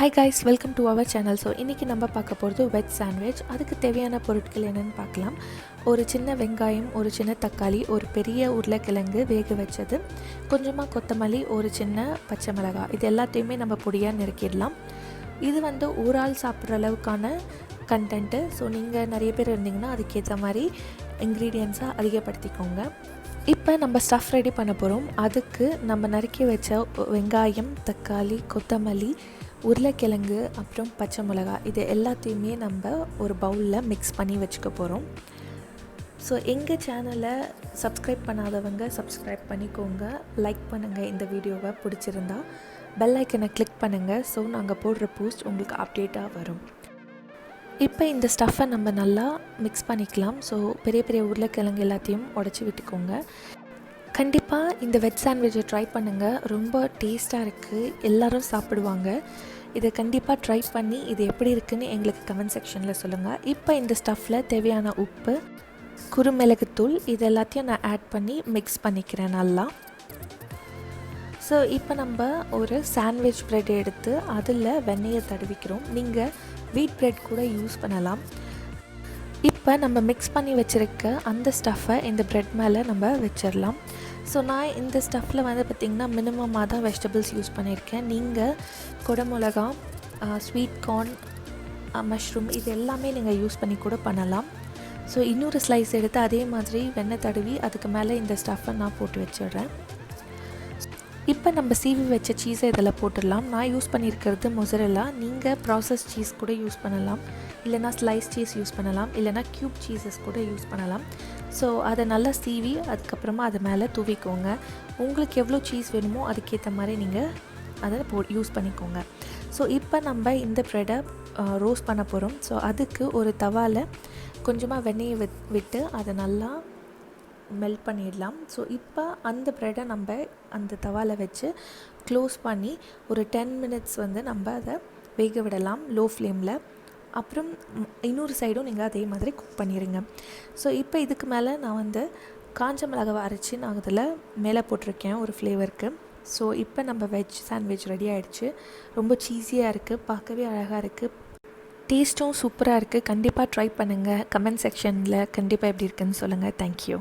Hi guys, welcome to our channel. So இன்றைக்கி நம்ம பார்க்க போகிறது வெஜ் சாண்ட்விச். அதுக்கு தேவையான பொருட்கள் என்னென்னு பார்க்கலாம். ஒரு சின்ன வெங்காயம், ஒரு சின்ன தக்காளி, ஒரு பெரிய உருளைக்கிழங்கு வேக வச்சது, கொஞ்சமாக கொத்தமல்லி, ஒரு சின்ன பச்சை மிளகாய், இது எல்லாத்தையுமே நம்ம பொடியாக நறுக்கிடலாம். இது ஒரு ஆள் சாப்பிட்ற அளவுக்கான கண்டென்ட்டு. ஸோ நீங்கள் நிறைய பேர் இருந்தீங்கன்னா அதுக்கேற்ற மாதிரி இன்க்ரீடியன்ஸாக அதிகப்படுத்திக்கோங்க. இப்போ நம்ம ஸ்டஃப் ரெடி பண்ண போகிறோம். அதுக்கு நம்ம நறுக்கி வச்ச வெங்காயம், தக்காளி, கொத்தமல்லி, உருளைக்கிழங்கு, அப்புறம் பச்சை மிளகாய், இது எல்லாத்தையுமே நம்ம ஒரு பவுலில் மிக்ஸ் பண்ணி வச்சுக்க போகிறோம். ஸோ எங்கள் சேனலை சப்ஸ்கிரைப் பண்ணாதவங்க சப்ஸ்கிரைப் பண்ணிக்கோங்க, லைக் பண்ணுங்கள், இந்த வீடியோவை பிடிச்சிருந்தா பெல் ஐக்கனை கிளிக் பண்ணுங்கள். ஸோ நாங்கள் போடுற போஸ்ட் உங்களுக்கு அப்டேட்டாக வரும். இப்போ இந்த ஸ்டஃப்பை நம்ம நல்லா மிக்ஸ் பண்ணிக்கலாம். ஸோ பெரிய பெரிய உருளைக்கிழங்கு எல்லாத்தையும் உடச்சி விட்டுக்கோங்க. கண்டிப்பாக இந்த வெஜ் சாண்ட்விச்சை ட்ரை பண்ணுங்கள், ரொம்ப டேஸ்ட்டாக இருக்குது, எல்லோரும் சாப்பிடுவாங்க. இதை கண்டிப்பாக ட்ரை பண்ணி இது எப்படி இருக்குதுன்னு எங்களுக்கு கமெண்ட் செக்ஷனில் சொல்லுங்கள். இப்போ இந்த ஸ்டஃப்பில் தேவையான உப்பு, குருமிளகுத்தூள், இது எல்லாத்தையும் நான் ஆட் பண்ணி மிக்ஸ் பண்ணிக்கிறேன் நல்லா. ஸோ இப்போ நம்ம ஒரு சாண்ட்விச் ப்ரெட் எடுத்து அதில் வெண்ணெயை தடவிக்கிறோம். நீங்கள் வீட் ப்ரெட் கூட யூஸ் பண்ணலாம். இப்போ நம்ம மிக்ஸ் பண்ணி வச்சுருக்க அந்த ஸ்டஃப்பை இந்த ப்ரெட் மேலே நம்ம வச்சிடலாம். ஸோ நான் இந்த ஸ்டஃப்பில் பார்த்திங்கன்னா மினிமமாக தான் வெஜிடபிள்ஸ் யூஸ் பண்ணியிருக்கேன். நீங்கள் குடமிளகா, ஸ்வீட் கார்ன், மஷ்ரூம், இது எல்லாமே நீங்கள் யூஸ் பண்ணி கூட பண்ணலாம். ஸோ இன்னொரு ஸ்லைஸ் எடுத்து அதே மாதிரி வெண்ணெய் தடவி அதுக்கு மேலே இந்த ஸ்டஃப்பை நான் போட்டு வச்சிடுறேன். இப்போ நம்ம சீவி வச்ச சீஸை இதில் போட்டுடலாம். நான் யூஸ் பண்ணியிருக்கிறது மொசரெல்லா. நீங்கள் ப்ராசஸ் சீஸ் கூட யூஸ் பண்ணலாம், இல்லைனா ஸ்லைஸ் சீஸ் யூஸ் பண்ணலாம், இல்லைனா க்யூப் சீஸஸ் கூட யூஸ் பண்ணலாம். ஸோ அதை நல்லா சீவி அதுக்கப்புறமா அது மேலே தூவிக்கோங்க. உங்களுக்கு எவ்வளோ சீஸ் வேணுமோ அதுக்கேற்ற மாதிரி நீங்கள் அதை யூஸ் பண்ணிக்கோங்க. ஸோ இப்போ நம்ம இந்த ப்ரெட்டை ரோஸ்ட் பண்ண போகிறோம். ஸோ அதுக்கு ஒரு தவாவில் கொஞ்சமாக வெண்ணெயை விட்டு அதை நல்லா மெல்ட் பண்ணிடலாம். ஸோ இப்போ அந்த ப்ரெட்டை நம்ம அந்த தவாவில் வச்சு க்ளோஸ் பண்ணி ஒரு 10 மினிட்ஸ் நம்ம அதை வேக விடலாம் லோ ஃப்ளேமில். அப்புறம் இன்னொரு சைடும் நீங்கள் அதே மாதிரி குக் பண்ணிடுங்க. ஸோ இப்போ இதுக்கு மேலே நான் காஞ்ச மிளகாவை அரைச்சி நான் அதில் மேலே போட்டிருக்கேன் ஒரு ஃப்ளேவருக்கு. ஸோ இப்போ நம்ம வெஜ் சாண்ட்விச் ரெடி ஆகிடுச்சு. ரொம்ப சீஸியாக இருக்குது, பார்க்கவே அழகாக இருக்குது, டேஸ்ட்டும் சூப்பராக இருக்குது. கண்டிப்பாக ட்ரை பண்ணுங்கள். கமெண்ட் செக்ஷனில் கண்டிப்பாக எப்படி இருக்குதுன்னு சொல்லுங்கள். தேங்க்யூ.